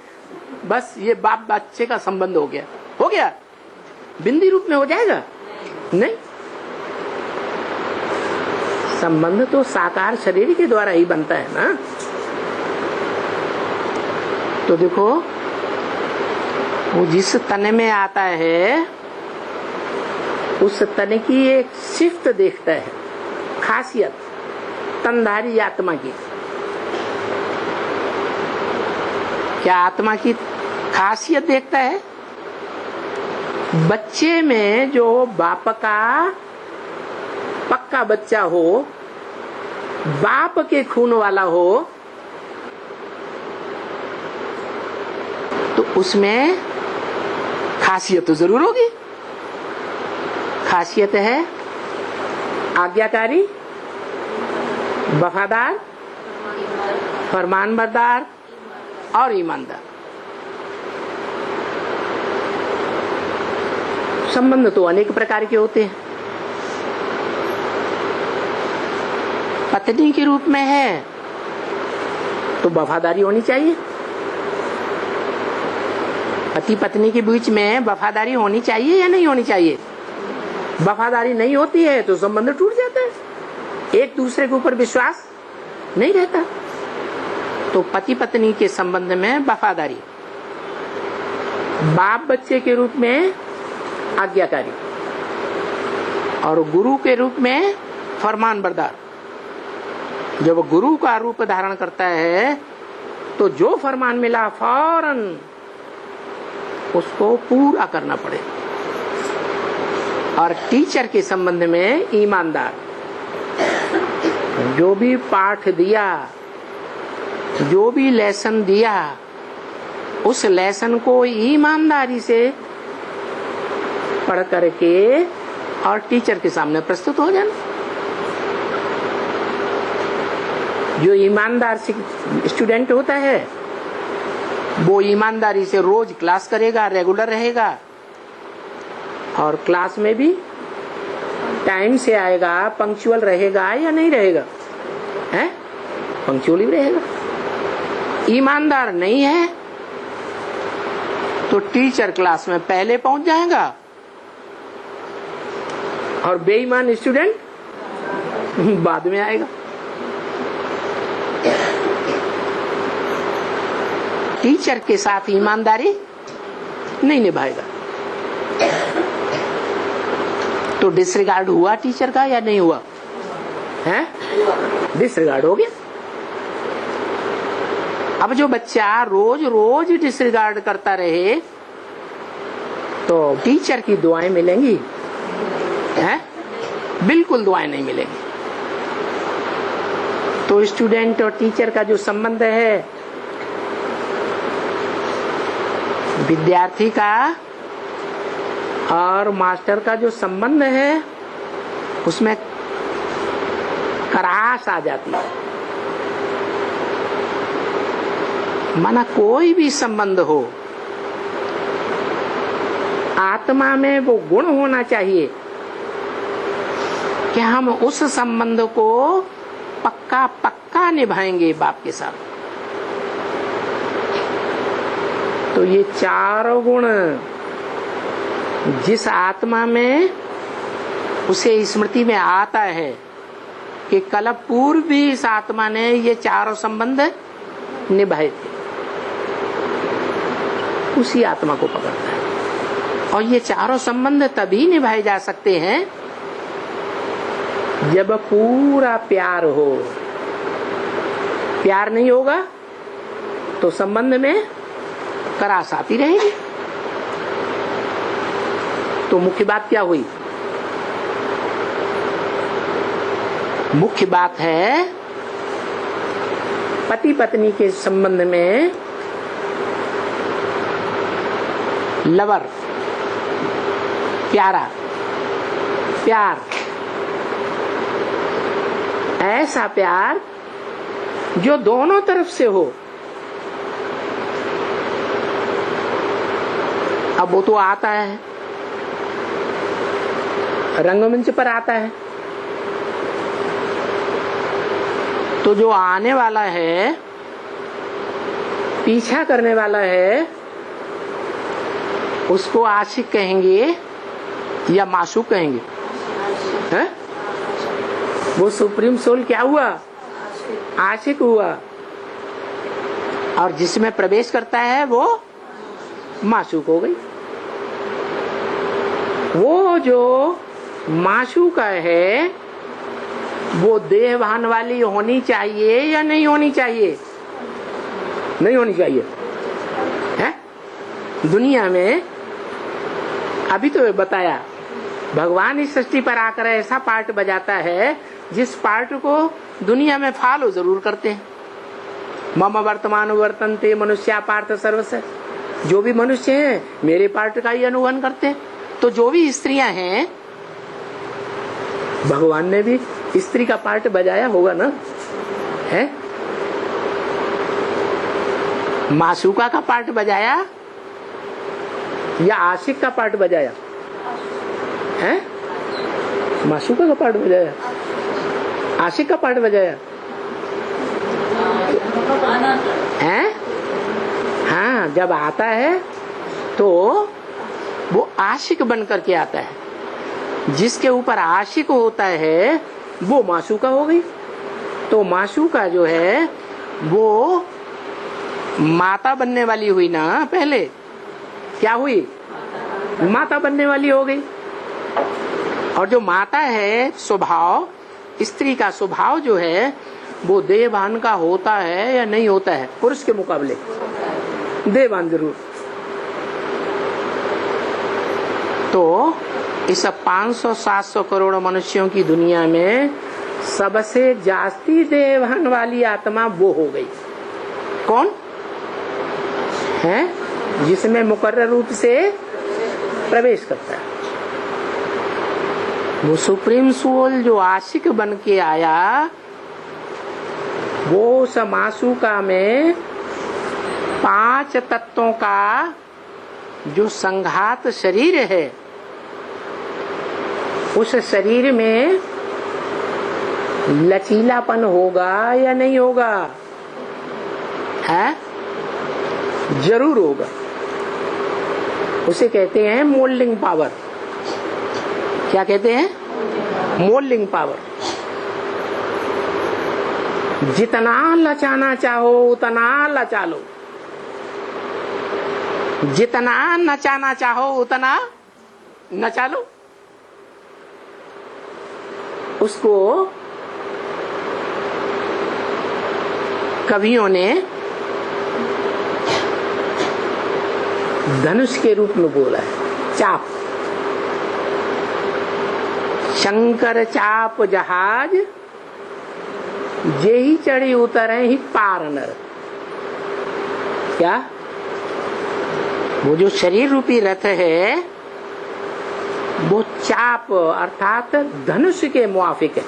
बस ये बाप बच्चे का संबंध हो गया, बिंदी रूप में हो जाएगा? नहीं, संबंध तो साकार शरीर के द्वारा ही बनता है ना। तो देखो, वो जिस तन में आता है उस तन की एक शिफ्ट देखता है, खासियत तनधारी आत्मा की। क्या आत्मा की खासियत देखता है? बच्चे में जो बाप का पक्का बच्चा हो, बाप के खून वाला हो, तो उसमें खासियत तो जरूर होगी। खासियत है आज्ञाकारी, वफादार, फरमानबरदार और ईमानदार। संबंध तो अनेक प्रकार के होते हैं। पत्नी के रूप में है तो वफादारी होनी चाहिए। पति पत्नी के बीच में वफादारी होनी चाहिए या नहीं होनी चाहिए? वफादारी नहीं होती है तो संबंध टूट जाता है, एक दूसरे के ऊपर विश्वास नहीं रहता। तो पति पत्नी के संबंध में वफादारी, बाप बच्चे के रूप में आज्ञाकारी और गुरु के रूप में फरमानबरदार। जब गुरु का रूप धारण करता है तो जो फरमान मिला फौरन उसको पूरा करना पड़े। और टीचर के संबंध में ईमानदार, जो भी पाठ दिया, जो भी लेसन दिया, उस लेसन को ईमानदारी से पढ़ करके और टीचर के सामने प्रस्तुत हो जाना। जो ईमानदार स्टूडेंट होता है वो ईमानदारी से रोज क्लास करेगा, रेगुलर रहेगा और क्लास में भी टाइम से आएगा, पंक्चुअल रहेगा या नहीं रहेगा? हैं? पंक्चुअल ही रहेगा। ईमानदार नहीं है तो टीचर क्लास में पहले पहुंच जाएगा और बेईमान स्टूडेंट बाद में आएगा। टीचर के साथ ईमानदारी नहीं निभाएगा तो डिसरिगार्ड हुआ टीचर का या नहीं हुआ है? डिसरिगार्ड हो गया। अब जो बच्चा रोज रोज डिसरिगार्ड करता रहे तो टीचर की दुआएं मिलेंगी हैं? बिल्कुल दुआएं नहीं मिलेंगी। तो स्टूडेंट और टीचर का जो संबंध है, विद्यार्थी का और मास्टर का जो संबंध है, उसमें करास आ जाती है। माना कोई भी संबंध हो, आत्मा में वो गुण होना चाहिए कि हम उस संबंध को पक्का पक्का निभाएंगे बाप के साथ। तो ये चारों गुण जिस आत्मा में उसे स्मृति में आता है कि कल पूर्व भी इस आत्मा ने ये चारों संबंध निभाए थे, उसी आत्मा को पकड़ता है। और ये चारों संबंध तभी निभाए जा सकते हैं जब पूरा प्यार हो। प्यार नहीं होगा तो संबंध में करास आती रहेगी। तो मुख्य बात क्या हुई? मुख्य बात है पति पत्नी के संबंध में लवर, प्यारा, प्यार, ऐसा प्यार जो दोनों तरफ से हो। अब वो तो आता है, रंगमंच पर आता है, तो जो आने वाला है, पीछा करने वाला है, उसको आशिक कहेंगे या मासूक कहेंगे? है? वो सुप्रीम सोल क्या हुआ? आशिक हुआ। और जिसमें प्रवेश करता है वो मासूक हो गई। वो जो मासूका है वो देहभान वाली होनी चाहिए या नहीं होनी चाहिए? नहीं होनी चाहिए है? दुनिया में अभी तो बताया, भगवान इस सृष्टि पर आकर ऐसा पार्ट बजाता है जिस पार्ट को दुनिया में फॉलो जरूर करते हैं। मम वर्तमान वर्तन्ते मनुष्या पार्थ सर्वस्य। जो भी मनुष्य हैं मेरे पार्ट का ही अनुगमन करते हैं। तो जो भी स्त्रियां हैं, भगवान ने भी स्त्री का पार्ट बजाया होगा ना? है? मासूका का पार्ट बजाया या आशिक का पार्ट बजाया? है? मासूका का पार्ट बजाया, आशिक का पार्ट बजाया है? हाँ, जब आता है तो वो आशिक बन करके आता है। जिसके ऊपर आशिक होता है वो मासूका हो गई। तो मासूका जो है वो माता बनने वाली हुई ना, पहले क्या हुई? माता बनने वाली हो गई। और जो माता है स्वभाव, स्त्री का स्वभाव जो है वो देहभान का होता है या नहीं होता है? पुरुष के मुकाबले देहभान जरूर। तो इस 500-700 करोड़ मनुष्यों की दुनिया में सबसे जास्ती देहभान वाली आत्मा वो हो गई। कौन है? जिसमें मुकर्रर रूप से प्रवेश करता है। वो सुप्रीम सोल जो आशिक बन के आया, वो समासूका में 5 तत्वों का जो संघात शरीर है, उस शरीर में लचीलापन होगा या नहीं होगा? है? जरूर होगा। उसे कहते हैं मोल्डिंग पावर। क्या कहते हैं? Moulding power. जितना लचाना चाहो उतना लचा लो, जितना नचाना चाहो उतना नचा लो। उसको कवियों ने धनुष के रूप में बोला है, चाप। शंकर चाप जहाज जे ही चढ़ी उतरे ही पार नर। क्या? वो जो शरीर रूपी रथ है वो चाप अर्थात धनुष के मुआफिक है।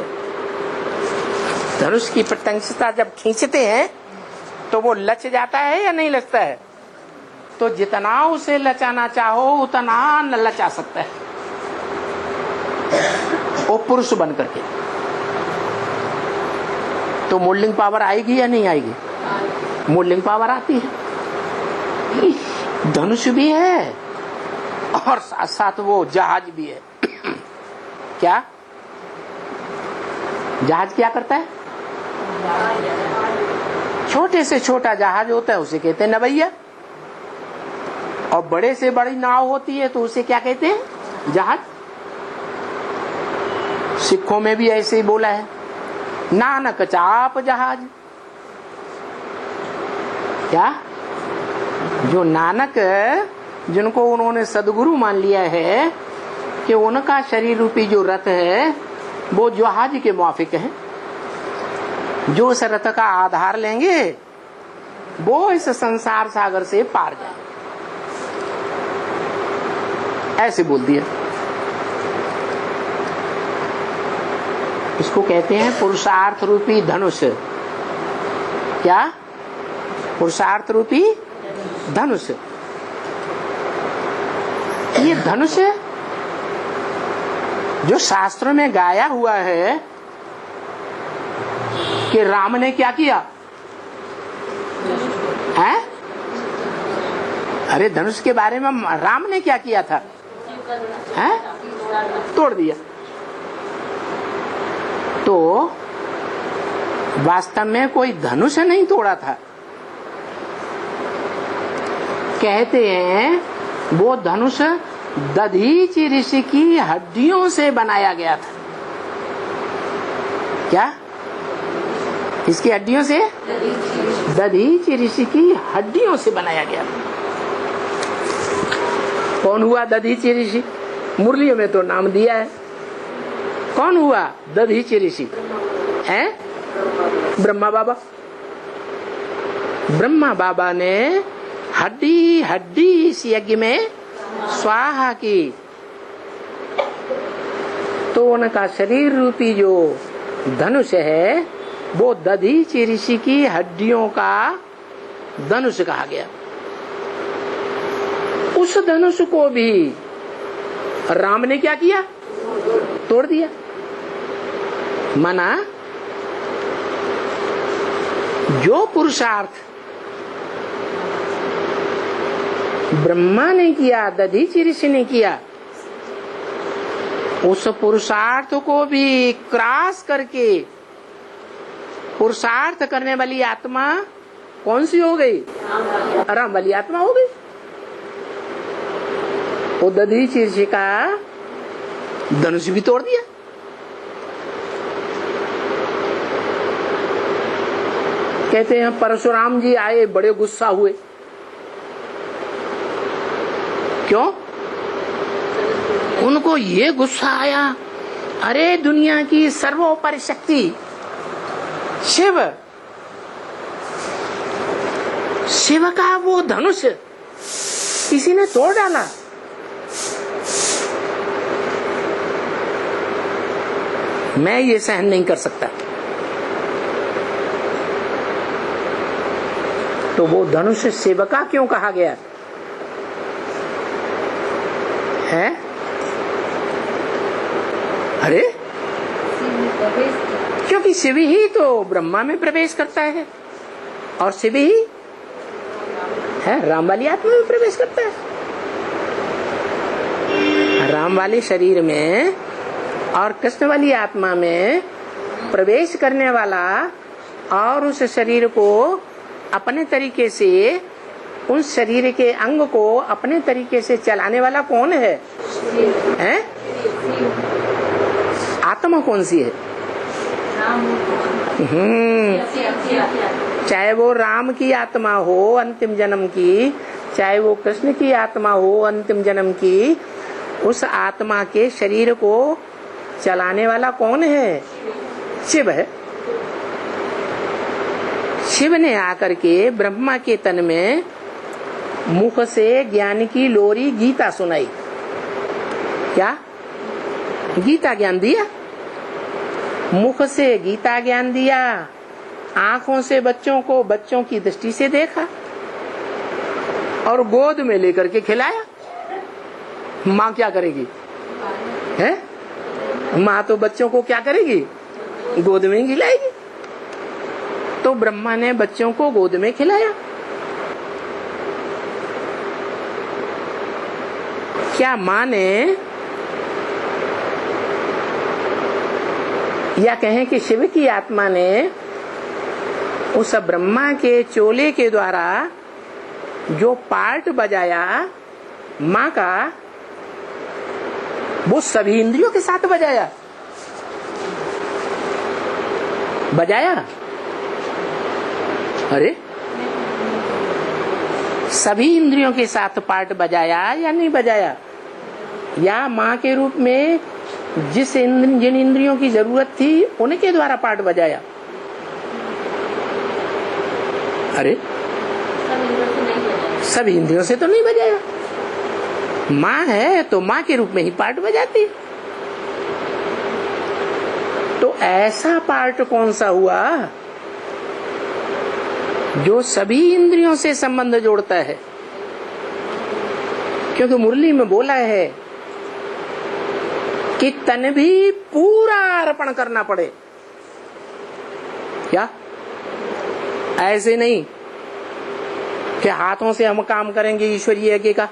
धनुष की प्रत्यंशता जब खींचते हैं तो वो लच जाता है या नहीं लचता है? तो जितना उसे लचाना चाहो उतना न लचा सकता है वो पुरुष बन करके। तो मोल्डिंग पावर आएगी या नहीं आएगी? मोल्डिंग पावर आती है। धनुष भी है और साथ साथ वो जहाज भी है। क्या जहाज क्या करता है? छोटे से छोटा जहाज होता है उसे कहते हैं नवैया, और बड़े से बड़ी नाव होती है तो उसे क्या कहते हैं? जहाज। सिखों में भी ऐसे ही बोला है, नानक चाप जहाज। क्या? जो नानक जिनको उन्होंने सदगुरु मान लिया है कि उनका शरीर रूपी जो रथ है वो जहाज के मुआफिक है। जो उस रथ का आधार लेंगे वो इस संसार सागर से पार जाए, ऐसे बोल दिया। इसको कहते हैं पुरुषार्थ रूपी धनुष। क्या? पुरुषार्थ रूपी धनुष। ये धनुष जो शास्त्रों में गाया हुआ है कि राम ने क्या किया है? अरे धनुष के बारे में राम ने क्या किया था? है? तोड़ दिया। तो वास्तव में कोई धनुष नहीं तोड़ा था। कहते हैं वो धनुष दधीच ऋषि की हड्डियों से बनाया गया था। क्या? किसकी हड्डियों से? दधीच ऋषि की हड्डियों से बनाया गया था। कौन हुआ दधीच ऋषि? मुरलियों में तो नाम दिया है। कौन हुआ दधीच ऋषि? है ब्रह्मा बाबा। ब्रह्मा बाबा ने हड्डी हड्डी इस यज्ञ में स्वाहा की, तो उनका शरीर रूपी जो धनुष है वो दधीच ऋषि की हड्डियों का धनुष कहा गया। उस धनुष को भी राम ने क्या किया? तोड़ दिया। माना जो पुरुषार्थ ब्रह्मा ने किया, दधीच ऋषि ने किया, उस पुरुषार्थ को भी क्रॉस करके पुरुषार्थ करने वाली आत्मा कौन सी हो गई? राम वाली आत्मा हो गई। वो दधीच ऋषि का धनुष भी तोड़ दिया। कहते हैं परशुराम जी आए, बड़े गुस्सा हुए। क्यों? उनको ये गुस्सा आया, अरे दुनिया की सर्वोपरि शक्ति शिव, शिव का वो धनुष किसी ने तोड़ डाला। मैं ये सहन नहीं कर सकता। तो वो धनुष शिव का क्यों कहा गया है? अरे क्योंकि शिव ही तो ब्रह्मा में प्रवेश करता है और शिव ही है राम वाली आत्मा में प्रवेश करता है। राम वाले शरीर में और कृष्ण वाली आत्मा में प्रवेश करने वाला और उस शरीर को अपने तरीके से, उस शरीर के अंग को अपने तरीके से चलाने वाला कौन है? हैं? आत्मा कौन सी है? चाहे वो राम की आत्मा हो अंतिम जन्म की, चाहे वो कृष्ण की आत्मा हो अंतिम जन्म की, उस आत्मा के शरीर को चलाने वाला कौन है? शिव है। शिव ने आकर के ब्रह्मा के तन में मुख से ज्ञान की लोरी गीता सुनाई। क्या? गीता ज्ञान दिया। मुख से गीता ज्ञान दिया, आंखों से बच्चों को बच्चों की दृष्टि से देखा और गोद में लेकर के खिलाया। माँ क्या करेगी? है? माँ तो बच्चों को क्या करेगी? गोद में खिलाएगी। तो ब्रह्मा ने बच्चों को गोद में खिलाया। क्या माँ ने, या कहें कि शिव की आत्मा ने उस ब्रह्मा के चोले के द्वारा जो पार्ट बजाया माँ का, वो सभी इंद्रियों के साथ बजाया? अरे सभी इंद्रियों के साथ पार्ट बजाया या नहीं बजाया? या माँ के रूप में जिन इंद्रियों की जरूरत थी उनके द्वारा पार्ट बजाया? अरे सभी इंद्रियों से तो नहीं बजाया। माँ है तो माँ के रूप में ही पार्ट बजाती। तो ऐसा पार्ट कौन सा हुआ जो सभी इंद्रियों से संबंध जोड़ता है? क्योंकि मुरली में बोला है कि तन भी पूरा अर्पण करना पड़े। क्या? ऐसे नहीं कि हाथों से हम काम करेंगे ईश्वरीय यज्ञ का,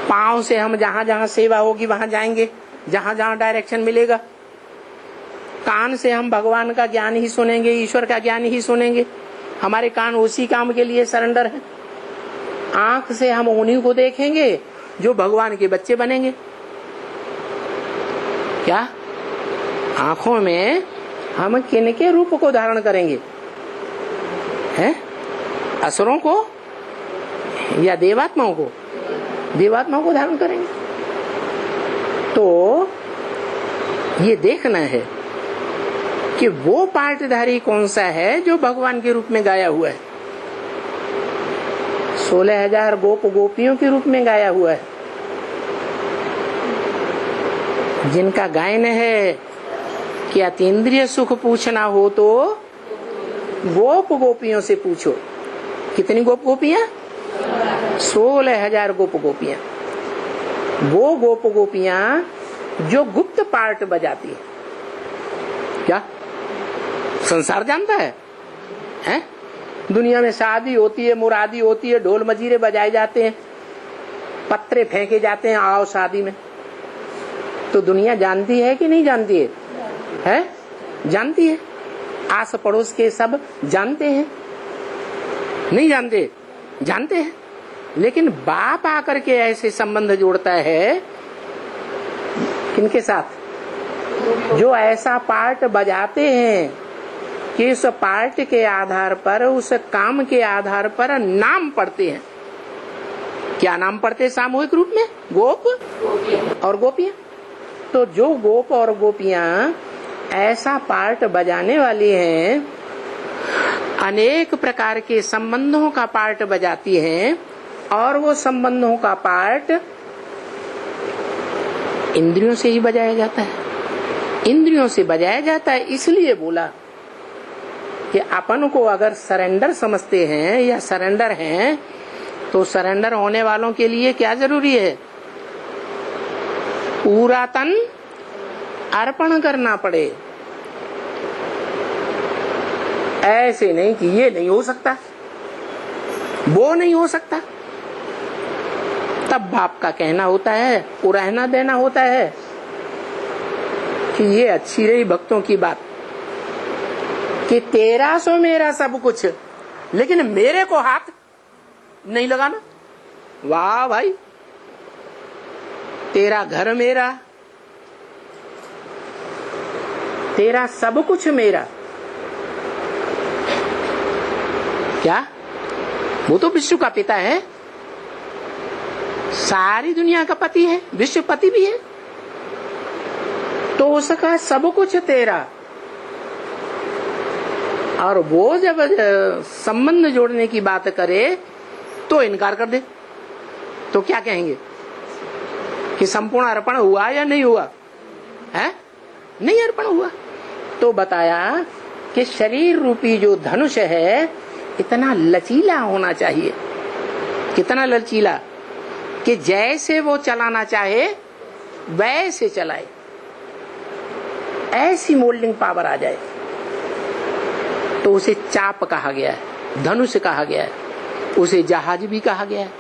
पांव से हम जहां जहां सेवा होगी वहां जाएंगे, जहां जहां डायरेक्शन मिलेगा, कान से हम भगवान का ज्ञान ही सुनेंगे, ईश्वर का ज्ञान ही सुनेंगे, हमारे कान उसी काम के लिए सरेंडर है। आंख से हम उन्हीं को देखेंगे जो भगवान के बच्चे बनेंगे। क्या? आंखों में हम किनके रूप को धारण करेंगे? हैं? असुरों को या देवात्माओं को? देवात्माओं को धारण करेंगे। तो ये देखना है कि वो पार्टधारी कौन सा है जो भगवान के रूप में गाया हुआ है। 16,000 गोप गोपियों के रूप में गाया हुआ है, जिनका गायन है कि अतीन्द्रिय सुख पूछना हो तो गोप गोपियों से पूछो। कितनी गोप गोपियां? 16,000 गोप गोपियां। वो गोप गोपियां जो गुप्त पार्ट बजाती है। क्या? संसार जानता है? हैं? दुनिया में शादी होती है, मुरादी होती है, ढोल मजीरे बजाए जाते हैं, पत्रे फेंके जाते हैं, आओ शादी में। तो दुनिया जानती है कि नहीं जानती है? है? जानती है। आस पड़ोस के सब जानते हैं? नहीं जानते? जानते हैं। लेकिन बाप आकर के ऐसे संबंध जोड़ता है किनके साथ? जो ऐसा पार्ट बजाते हैं कि उस पार्ट के आधार पर, उस काम के आधार पर नाम पढ़ते हैं। क्या नाम पढ़ते हैं सामूहिक रूप में? गोप और गोपियां। तो जो गोप और गोपियां ऐसा पार्ट बजाने वाली हैं, अनेक प्रकार के संबंधों का पार्ट बजाती हैं, और वो संबंधों का पार्ट इंद्रियों से ही बजाया जाता है। इंद्रियों से बजाया जाता है इसलिए बोला कि अपन को अगर सरेंडर समझते हैं या सरेंडर हैं, तो सरेंडर होने वालों के लिए क्या जरूरी है? पूरा तन अर्पण करना पड़े। ऐसे नहीं कि ये नहीं हो सकता, वो नहीं हो सकता। तब बाप का कहना होता है, वो रहना देना होता है कि ये अच्छी रही भक्तों की बात कि तेरा सो मेरा सब कुछ, लेकिन मेरे को हाथ नहीं लगाना। वाह भाई, तेरा घर मेरा, तेरा सब कुछ मेरा। क्या वो तो विश्व का पिता है, सारी दुनिया का पति है, विश्व पति भी है, तो उसका सब कुछ तेरा। और वो जब संबंध जोड़ने की बात करे तो इनकार कर दे, तो क्या कहेंगे कि संपूर्ण अर्पण हुआ या नहीं हुआ है? नहीं अर्पण हुआ। तो बताया कि शरीर रूपी जो धनुष है इतना लचीला होना चाहिए, कितना लचीला कि जैसे वो चलाना चाहे वैसे चलाए, ऐसी मोल्डिंग पावर आ जाए। तो उसे चाप कहा गया है, धनुष कहा गया है, उसे जहाज भी कहा गया है।